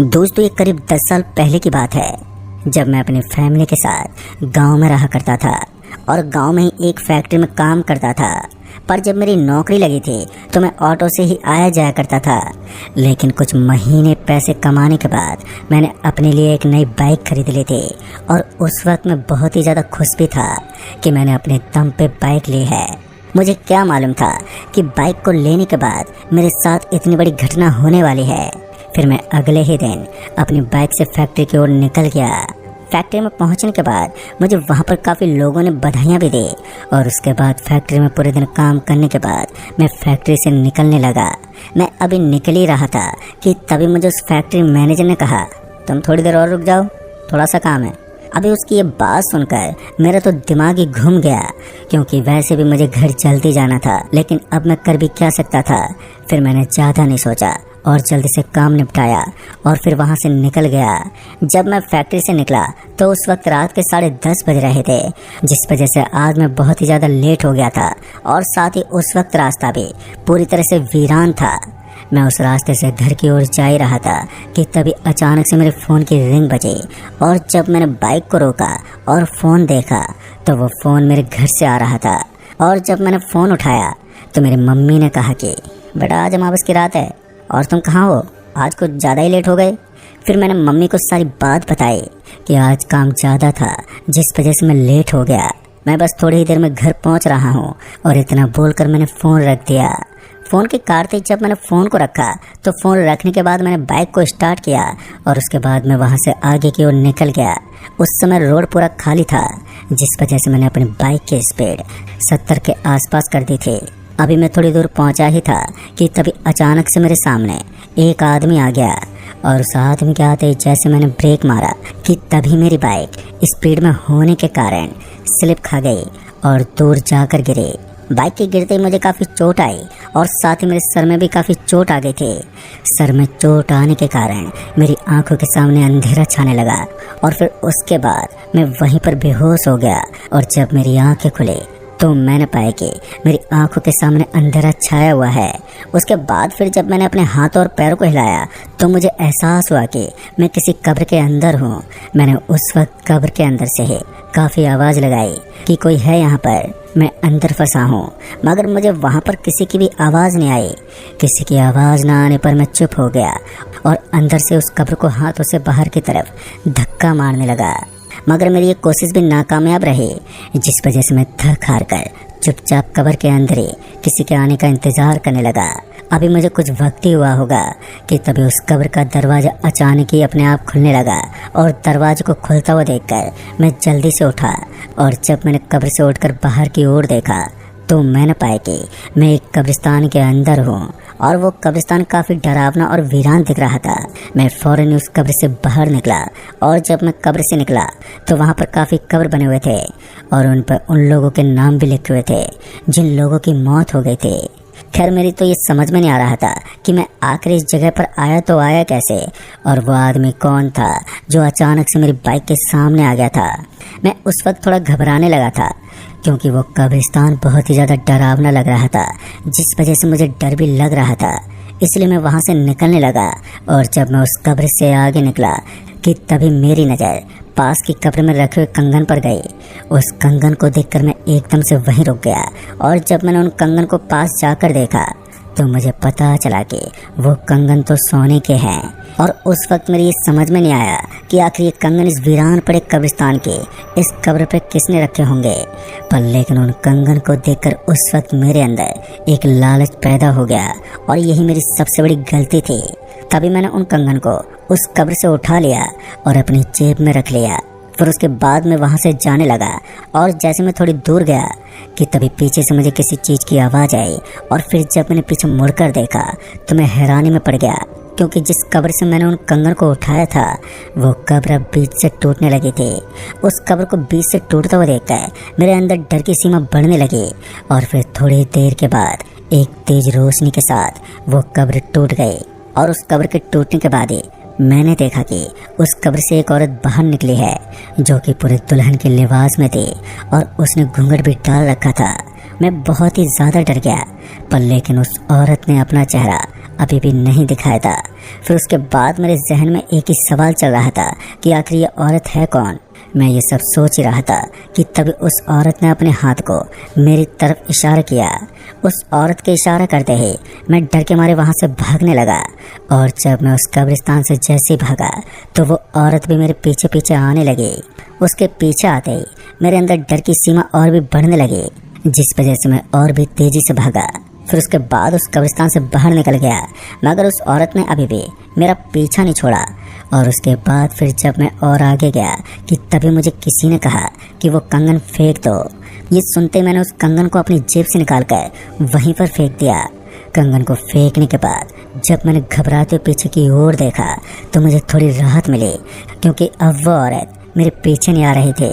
दोस्तों, ये करीब 10 साल पहले की बात है जब मैं अपनी फैमिली के साथ गांव में रहा करता था और गांव में ही एक फैक्ट्री में काम करता था। पर जब मेरी नौकरी लगी थी तो मैं ऑटो से ही आया जाया करता था। लेकिन कुछ महीने पैसे कमाने के बाद मैंने अपने लिए एक नई बाइक खरीद ली थी और उस वक्त मैं बहुत ही ज़्यादा खुश भी था कि मैंने अपने दम पे बाइक ली है। मुझे क्या मालूम था कि बाइक को लेने के बाद मेरे साथ इतनी बड़ी घटना होने वाली है। फिर मैं अगले ही दिन अपनी बाइक से फैक्ट्री की ओर निकल गया। फैक्ट्री में पहुंचने के बाद मुझे वहां पर काफ़ी लोगों ने बधाइयाँ भी दी और उसके बाद फैक्ट्री में पूरे दिन काम करने के बाद मैं फैक्ट्री से निकलने लगा। मैं अभी निकल ही रहा था कि तभी मुझे उस फैक्ट्री मैनेजर ने कहा, तुम थोड़ी देर और रुक जाओ, थोड़ा सा काम है। अभी उसकी ये बात सुनकर मेरा तो दिमाग ही घूम गया, क्योंकि वैसे भी मुझे घर जल्दी जाना था, लेकिन अब मैं कर भी क्या सकता था। फिर मैंने ज़्यादा नहीं सोचा और जल्दी से काम निपटाया और फिर वहां से निकल गया। जब मैं फैक्ट्री से निकला तो उस वक्त रात के 10:30 बज रहे थे, जिस वजह से आज मैं बहुत ही ज़्यादा लेट हो गया था और साथ ही उस वक्त रास्ता भी पूरी तरह से वीरान था। मैं उस रास्ते से घर की ओर जा ही रहा था कि तभी अचानक से मेरे फ़ोन की रिंग बजी और जब मैंने बाइक को रोका और फ़ोन देखा तो वो फ़ोन मेरे घर से आ रहा था। और जब मैंने फ़ोन उठाया तो मेरी मम्मी ने कहा कि बेटा, आज अमावस की रात है और तुम कहाँ हो, आज कुछ ज़्यादा ही लेट हो गए। फिर मैंने मम्मी को सारी बात बताई कि आज काम ज़्यादा था जिस वजह से मैं लेट हो गया, मैं बस थोड़ी ही देर में घर पहुँच रहा हूँ। और इतना बोलकर मैंने फ़ोन रख दिया। फ़ोन के काटते जब मैंने फ़ोन को रखा तो फ़ोन रखने के बाद मैंने बाइक को स्टार्ट किया और उसके बाद मैं वहाँ से आगे की ओर निकल गया। उस समय रोड पूरा खाली था, जिस वजह से मैंने अपनी बाइक की स्पीड 70 के आसपास कर दी थी। अभी मैं थोड़ी दूर पहुंचा ही था कि तभी अचानक से मेरे सामने एक आदमी आ गया और उस आदमी के आते ही जैसे मैंने ब्रेक मारा कि तभी मेरी बाइक स्पीड में होने के कारण स्लिप खा गई और दूर जाकर गिरी। बाइक के गिरते ही मुझे काफ़ी चोट आई और साथ ही मेरे सर में भी काफ़ी चोट आ गई थी। सर में चोट आने के कारण मेरी आंखों के सामने अंधेरा छाने लगा और फिर उसके बाद मैं वहीं पर बेहोश हो गया। और जब मेरी आंखें खुली तो मैंने पाया कि मेरी आंखों के सामने अंधेरा छाया हुआ है। उसके बाद फिर जब मैंने अपने हाथ और पैरों को हिलाया तो मुझे एहसास हुआ कि मैं किसी कब्र के अंदर हूँ। मैंने उस वक्त कब्र के अंदर से ही काफ़ी आवाज़ लगाई कि कोई है यहाँ पर, मैं अंदर फंसा हूँ, मगर मुझे वहाँ पर किसी की भी आवाज़ नहीं आई। किसी की आवाज़ ना आने पर मैं चुप हो गया और अंदर से उस कब्र को हाथों से बाहर की तरफ धक्का मारने लगा, मगर मेरी ये कोशिश भी नाकामयाब रही, जिस वजह से मैं थक हार कर चुपचाप कब्र के अंदर ही किसी के आने का इंतज़ार करने लगा। अभी मुझे कुछ वक्त ही हुआ होगा कि तभी उस कब्र का दरवाज़ा अचानक ही अपने आप खुलने लगा और दरवाजे को खुलता हुआ देखकर मैं जल्दी से उठा। और जब मैंने कब्र से उठकर बाहर की ओर देखा तो मैंने पाया कि मैं एक कब्रिस्तान के अंदर हूँ और वो कब्रिस्तान काफ़ी डरावना और वीरान दिख रहा था। मैं फ़ौरन उस कब्र से बाहर निकला और जब मैं कब्र से निकला तो वहाँ पर काफ़ी कब्र बने हुए थे और उन पर उन लोगों के नाम भी लिखे हुए थे जिन लोगों की मौत हो गई थी। खैर, मेरी तो ये समझ में नहीं आ रहा था कि मैं आखिर इस जगह पर आया तो आया कैसे और वो आदमी कौन था जो अचानक से मेरी बाइक के सामने आ गया था। मैं उस वक्त थोड़ा घबराने लगा था क्योंकि वो कब्रिस्तान बहुत ही ज़्यादा डरावना लग रहा था, जिस वजह से मुझे डर भी लग रहा था। इसलिए मैं वहाँ से निकलने लगा और जब मैं उस कब्र से आगे निकला कि तभी मेरी नज़र पास की कब्र में रखे हुए कंगन पर गई। उस कंगन को देखकर मैं एकदम से वहीं रुक गया और जब मैंने उन कंगन को पास जाकर देखा तो मुझे पता चला कि वो कंगन तो सोने के हैं। और उस वक्त मेरी ये समझ में नहीं आया कि आखिर ये कंगन इस वीरान पड़े कब्रिस्तान के इस कब्र पर किसने रखे होंगे। पर लेकिन उन कंगन को देखकर उस वक्त मेरे अंदर एक लालच पैदा हो गया और यही मेरी सबसे बड़ी गलती थी। तभी मैंने उन कंगन को उस कब्र से उठा लिया और अपनी जेब में रख लिया। फिर उसके बाद मैं वहाँ से जाने लगा और जैसे मैं थोड़ी दूर गया कि तभी पीछे से मुझे किसी चीज़ की आवाज़ आई और फिर जब मैंने पीछे मुड़कर देखा तो मैं हैरानी में पड़ गया, क्योंकि जिस कब्र से मैंने उन कंगन को उठाया था वो कब्र बीच से टूटने लगी थी। उस कब्र को बीच से टूटता हुआ देखकर मेरे अंदर डर की सीमा बढ़ने लगी और फिर थोड़ी देर के बाद एक तेज रोशनी के साथ वो कब्र टूट गई। और उस कब्र के टूटने के बाद ही मैंने देखा कि उस कब्र से एक औरत बाहर निकली है जो कि पूरे दुल्हन के लिबास में थी और उसने घूंघट भी डाल रखा था। मैं बहुत ही ज़्यादा डर गया, पर लेकिन उस औरत ने अपना चेहरा अभी भी नहीं दिखाया था। फिर उसके बाद मेरे जहन में एक ही सवाल चल रहा था कि आखिर ये औरत है कौन। मैं ये सब सोच ही रहा था कि तभी उस औरत ने अपने हाथ को मेरी तरफ इशारा किया। उस औरत के इशारा करते ही मैं डर के मारे वहाँ से भागने लगा, और जब मैं उस कब्रिस्तान से जैसे भागा तो वो औरत भी मेरे पीछे पीछे आने लगी। उसके पीछे आते ही मेरे अंदर डर की सीमा और भी बढ़ने लगी, जिस वजह से मैं और भी तेजी से भागा। फिर उसके बाद उस कब्रिस्तान से बाहर निकल गया, मगर उस औरत ने अभी भी मेरा पीछा नहीं छोड़ा। और उसके बाद फिर जब मैं और आगे गया कि तभी मुझे किसी ने कहा कि वो कंगन फेंक दो। ये सुनते मैंने उस कंगन को अपनी जेब से निकाल कर वहीं पर फेंक दिया। कंगन को फेंकने के बाद जब मैंने घबराते पीछे की ओर देखा तो मुझे थोड़ी राहत मिली, क्योंकि अब वो औरत मेरे पीछे नहीं आ रहे थे,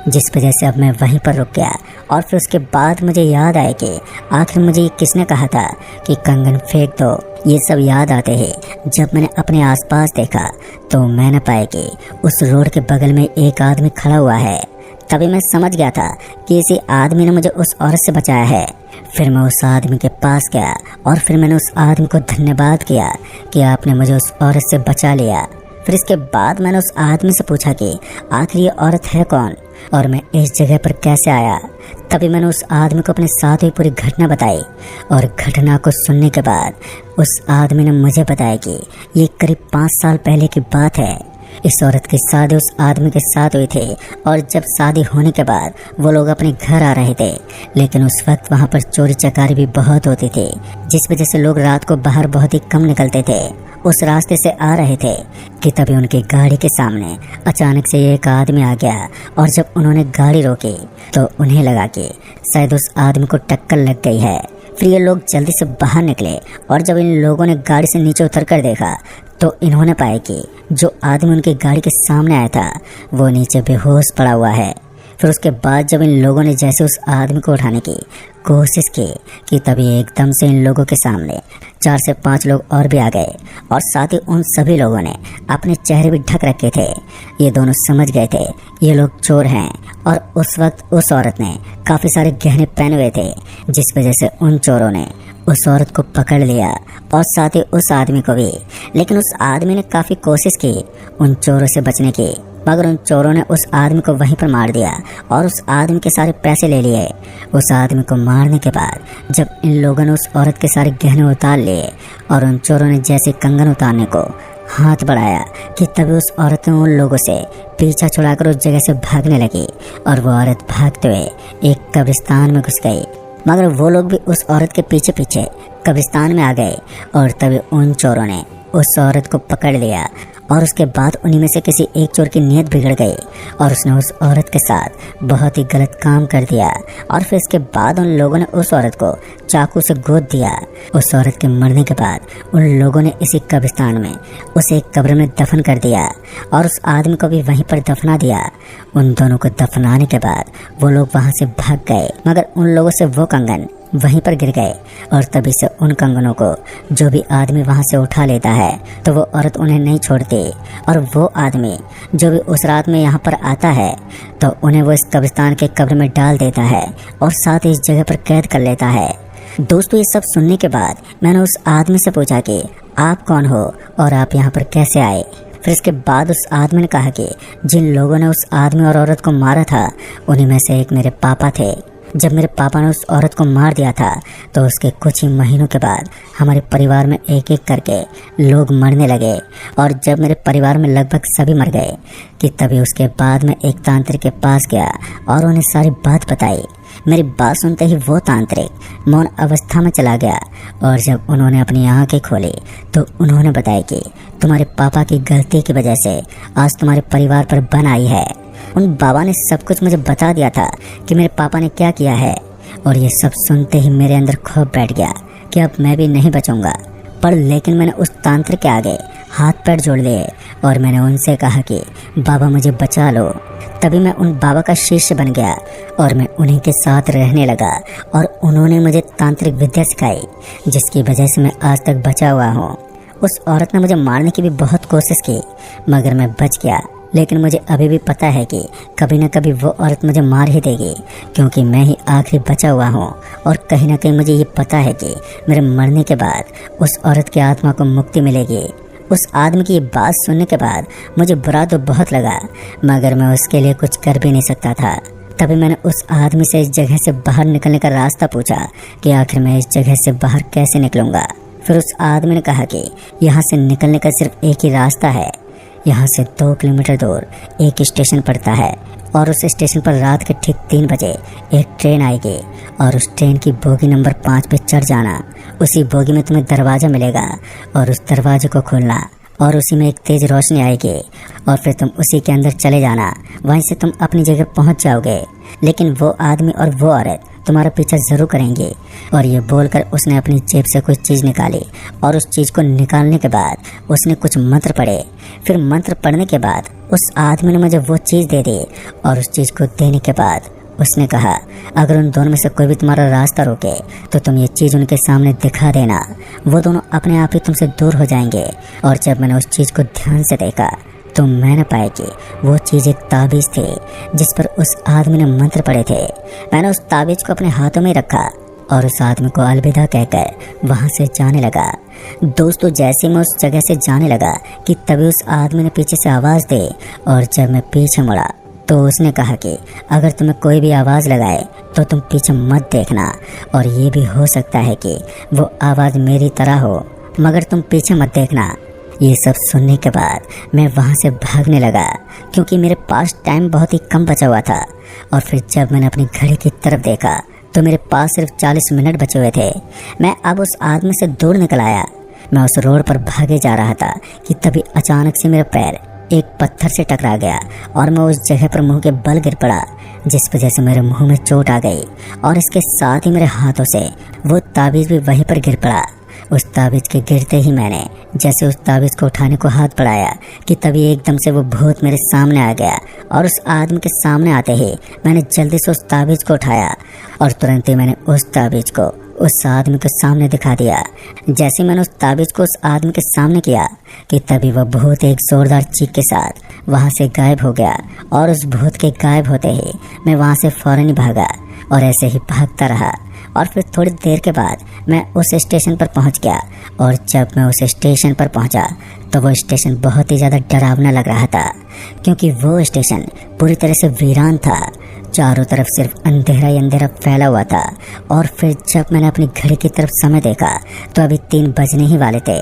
जिस वजह से अब मैं वहीं पर रुक गया। और फिर उसके बाद मुझे याद आया कि आखिर मुझे ये किसने कहा था कि कंगन फेंक दो। ये सब याद आते ही जब मैंने अपने आसपास देखा तो मैंने पाया कि उस रोड के बगल में एक आदमी खड़ा हुआ है। तभी मैं समझ गया था कि इसी आदमी ने मुझे उस औरत से बचाया है। फिर मैं उस आदमी के पास गया और फिर मैंने उस आदमी को धन्यवाद किया कि आपने मुझे उस औरत से बचा लिया। फिर इसके बाद मैंने उस आदमी से पूछा कि आखिर ये औरत है कौन और मैं इस जगह पर कैसे आया। तभी मैंने उस आदमी को अपने साथ हुई पूरी घटना बताई, और घटना को सुनने के बाद उस आदमी ने मुझे बताया कि ये करीब 5 साल पहले की बात है। इस औरत की शादी उस आदमी के साथ हुई थी, और जब शादी होने के बाद वो लोग अपने घर आ रहे थे, लेकिन उस वक्त वहाँ पर चोरी चकारी भी बहुत होती थी, जिस वजह से लोग रात को बाहर बहुत ही कम निकलते थे। उस रास्ते से आ रहे थे कि तभी उनकी गाड़ी के सामने अचानक से एक आदमी आ गया, और जब उन्होंने गाड़ी रोकी तो उन्हें लगा कि शायद उस आदमी को टक्कर लग गई है। फिर ये लोग जल्दी से बाहर निकले, और जब इन लोगों ने गाड़ी से नीचे उतर कर देखा तो इन्होंने पाया कि जो आदमी उनकी गाड़ी के सामने आया था वो नीचे बेहोश पड़ा हुआ है। फिर उसके बाद जब इन लोगों ने जैसे उस आदमी को उठाने की कोशिश की कि तभी एकदम से इन लोगों के सामने 4 से 5 लोग और भी आ गए, और साथ ही उन सभी लोगों ने अपने चेहरे भी ढक रखे थे। ये दोनों समझ गए थे ये लोग चोर हैं, और उस वक्त उस औरत ने काफ़ी सारे गहने पहने हुए थे, जिस वजह से उन चोरों ने उस औरत को पकड़ लिया और साथ ही उस आदमी को भी। लेकिन उस आदमी ने काफ़ी कोशिश की उन चोरों से बचने की, मगर उन चोरों ने उस आदमी को वहीं पर मार दिया और उस आदमी के सारे पैसे ले लिए। उस आदमी को मारने के बाद जब इन लोगों ने उस औरत के सारे गहने उतार लिए और उन चोरों ने जैसे कंगन उतारने को हाथ बढ़ाया कि तभी उस औरत ने उन लोगों से पीछा छुड़ाकर उस जगह से भागने लगी, और वो औरत भागते हुए एक कब्रिस्तान में घुस गई। मगर वो लोग भी उस औरत के पीछे पीछे कब्रिस्तान में आ गए, और तभी उन चोरों ने उस औरत को पकड़ लिया, और उसके बाद उन्हीं में से किसी एक चोर की नीयत बिगड़ गई और उसने उस औरत के साथ बहुत ही गलत काम कर दिया। और फिर इसके बाद उन लोगों ने उस औरत को चाकू से गोद दिया। उस औरत के मरने के बाद उन लोगों ने इसी कब्रिस्तान में उसे एक कब्र में दफन कर दिया, और उस आदमी को भी वहीं पर दफना दिया। उन दोनों को दफनाने के बाद वो लोग वहाँ से भाग गए, मगर उन लोगों से वो कंगन वहीं पर गिर गए, और तभी से उन कंगनों को जो भी आदमी वहाँ से उठा लेता है तो वो औरत उन्हें नहीं छोड़ती, और वो आदमी जो भी उस रात में यहाँ पर आता है तो उन्हें वो इस कब्रिस्तान के कब्र में डाल देता है और साथ ही इस जगह पर कैद कर लेता है। दोस्तों, ये सब सुनने के बाद मैंने उस आदमी से पूछा कि आप कौन हो और आप यहाँ पर कैसे आए। फिर इसके बाद उस आदमी ने कहा कि जिन लोगों ने उस आदमी और औरत को मारा था उन्हीं में से एक मेरे पापा थे। जब मेरे पापा ने उस औरत को मार दिया था तो उसके कुछ ही महीनों के बाद हमारे परिवार में एक एक करके लोग मरने लगे, और जब मेरे परिवार में लगभग सभी मर गए कि तभी उसके बाद मैं एक तांत्रिक के पास गया और उन्हें सारी बात बताई। मेरी बात सुनते ही वो तांत्रिक मौन अवस्था में चला गया, और जब उन्होंने अपनी आंखें खोली तो उन्होंने बताया कि तुम्हारे पापा की गलती की वजह से आज तुम्हारे परिवार पर बन आई है। उन बाबा ने सब कुछ मुझे बता दिया था कि मेरे पापा ने क्या किया है, और ये सब सुनते ही मेरे अंदर खौफ बैठ गया कि अब मैं भी नहीं बचूंगा। पर लेकिन मैंने उस तांत्रिक के आगे हाथ पैर जोड़ लिए और मैंने उनसे कहा कि बाबा मुझे बचा लो। तभी मैं उन बाबा का शिष्य बन गया और मैं उन्हीं के साथ रहने लगा, और उन्होंने मुझे तांत्रिक विद्या सिखाई, जिसकी वजह से मैं आज तक बचा हुआ हूँ। उस औरत ने मुझे मारने की भी बहुत कोशिश की, मगर मैं बच गया। लेकिन मुझे अभी भी पता है कि कभी न कभी वो औरत मुझे मार ही देगी, क्योंकि मैं ही आखिरी बचा हुआ हूँ। और कहीं ना कहीं मुझे ये पता है कि मेरे मरने के बाद उस औरत की आत्मा को मुक्ति मिलेगी, उस आदमी की ये बात सुनने के बाद मुझे बुरा तो बहुत लगा, मगर मैं उसके लिए कुछ कर भी नहीं सकता था। तभी मैंने उस आदमी से इस जगह से बाहर निकलने का रास्ता पूछा कि आखिर मैं इस जगह से बाहर कैसे निकलूंगा। फिर उस आदमी ने कहा कि यहाँ से निकलने का सिर्फ एक ही रास्ता है। यहाँ से 2 किलोमीटर दूर एक स्टेशन पड़ता है और उस स्टेशन पर रात के ठीक 3 बजे एक ट्रेन आएगी और उस ट्रेन की बोगी नंबर 5 पे चढ़ जाना। उसी बोगी में तुम्हें दरवाज़ा मिलेगा और उस दरवाजे को खोलना और उसी में एक तेज रोशनी आएगी और फिर तुम उसी के अंदर चले जाना। वहीं से तुम अपनी जगह पहुंच जाओगे, लेकिन वो आदमी और वो औरत तुम्हारा पीछा जरूर करेंगे। और ये बोलकर उसने अपनी जेब से कुछ चीज़ निकाली और उस चीज़ को निकालने के बाद उसने कुछ मंत्र पढ़े। फिर मंत्र पढ़ने के बाद उस आदमी ने मुझे वो चीज़ दे दी और उस चीज़ को देने के बाद उसने कहा, अगर उन दोनों में से कोई भी तुम्हारा रास्ता रोके तो तुम ये चीज़ उनके सामने दिखा देना। वो दोनों अपने आप ही तुमसे दूर हो जाएंगे। और जब मैंने उस चीज़ को ध्यान से देखा तो मैंने पाया कि वो चीज़ एक ताबीज़ थी जिस पर उस आदमी ने मंत्र पढ़े थे। मैंने उस ताबीज़ को अपने हाथों में रखा और उस आदमी को अलविदा कहकर वहाँ से जाने लगा। दोस्तों, जैसे मैं उस जगह से जाने लगा कि तभी उस आदमी ने पीछे से आवाज़ दी और जब मैं पीछे मुड़ा तो उसने कहा कि अगर तुम्हें कोई भी आवाज़ लगाए तो तुम पीछे मत देखना और ये भी हो सकता है कि वो आवाज़ मेरी तरह हो, मगर तुम पीछे मत देखना। ये सब सुनने के बाद मैं वहाँ से भागने लगा क्योंकि मेरे पास टाइम बहुत ही कम बचा हुआ था। और फिर जब मैंने अपनी घड़ी की तरफ देखा तो मेरे पास सिर्फ 40 मिनट बचे हुए थे। मैं अब उस आदमी से दूर निकल आया। मैं उस रोड पर भागे जा रहा था कि तभी अचानक से मेरा पैर एक पत्थर से टकरा गया और मैं उस जगह पर मुंह के बल गिर पड़ा, जिस वजह से मेरे मुंह में चोट आ गई और इसके साथ ही मेरे हाथों से वो ताबीज़ भी वहीं पर गिर पड़ा। उस ताबीज़ के गिरते ही मैंने जैसे उस ताबीज़ को उठाने को हाथ बढ़ाया कि तभी एकदम से वो भूत मेरे सामने आ गया और उस आदमी के सामने आते ही मैंने जल्दी से उस ताबीज़ को उठाया और तुरंत ही मैंने उस ताबीज़ को उस आदमी के सामने दिखा दिया। जैसे मैंने उस ताबीज़ को उस आदमी के सामने किया कि तभी वह भूत एक ज़ोरदार चीख के साथ वहाँ से गायब हो गया और उस भूत के गायब होते ही मैं वहाँ से फ़ौरन ही भागा और ऐसे ही भागता रहा। और फिर थोड़ी देर के बाद मैं उस स्टेशन पर पहुंच गया और जब मैं उस स्टेशन पर पहुंचा तो वो स्टेशन बहुत ही ज़्यादा डरावना लग रहा था क्योंकि वो स्टेशन पूरी तरह से वीरान था। चारों तरफ सिर्फ अंधेरा ही अंधेरा फैला हुआ था। और फिर जब मैंने अपनी घड़ी की तरफ समय देखा तो अभी 3 बजने ही वाले थे,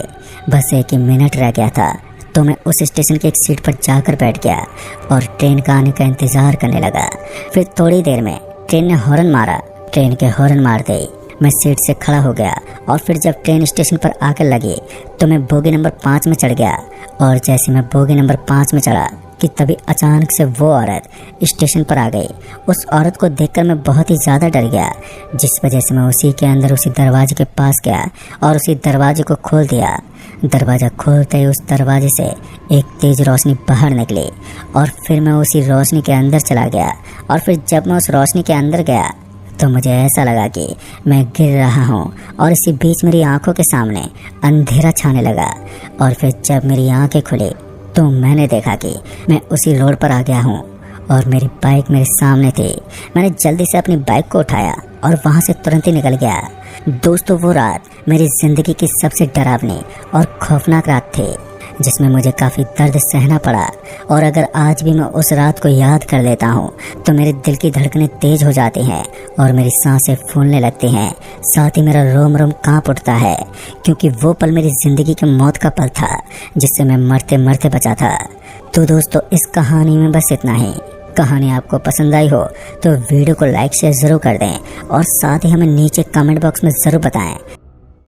बस 1 ही मिनट रह गया था। तो मैं उस स्टेशन की एक सीट पर जाकर बैठ गया और ट्रेन का आने का इंतज़ार करने लगा। फिर थोड़ी देर में ट्रेन ने हॉर्न मारा। ट्रेन के हॉर्न मारते ही मैं सीट से खड़ा हो गया और फिर जब ट्रेन स्टेशन पर आकर लगी तो मैं बोगी नंबर 5 में चढ़ गया। और जैसे मैं बोगी नंबर 5 में चढ़ा कि तभी अचानक से वो औरत स्टेशन पर आ गई। उस औरत को देखकर मैं बहुत ही ज़्यादा डर गया, जिस वजह से मैं उसी के अंदर उसी दरवाजे के पास गया और उसी दरवाजे को खोल दिया। दरवाज़ा खोलते ही उस दरवाजे से एक तेज़ रोशनी बाहर निकली और फिर मैं उसी रोशनी के अंदर चला गया। और फिर जब मैं उस रोशनी के अंदर गया तो मुझे ऐसा लगा कि मैं गिर रहा हूँ और इसी बीच मेरी आंखों के सामने अंधेरा छाने लगा। और फिर जब मेरी आंखें खुली तो मैंने देखा कि मैं उसी रोड पर आ गया हूँ और मेरी बाइक मेरे सामने थी। मैंने जल्दी से अपनी बाइक को उठाया और वहाँ से तुरंत ही निकल गया। दोस्तों, वो रात मेरी ज़िंदगी की सबसे डरावनी और खौफनाक रात थी जिसमें मुझे काफ़ी दर्द सहना पड़ा। और अगर आज भी मैं उस रात को याद कर लेता हूँ तो मेरे दिल की धड़कनें तेज हो जाती हैं और मेरी सांसें फूलने लगती हैं, साथ ही मेरा रोम रोम कांप उठता है क्योंकि वो पल मेरी ज़िंदगी की मौत का पल था जिससे मैं मरते मरते बचा था। तो दोस्तों, इस कहानी में बस इतना ही। कहानी आपको पसंद आई हो तो वीडियो को लाइक शेयर ज़रूर कर दें और साथ ही हमें नीचे कमेंट बॉक्स में ज़रूर बताएं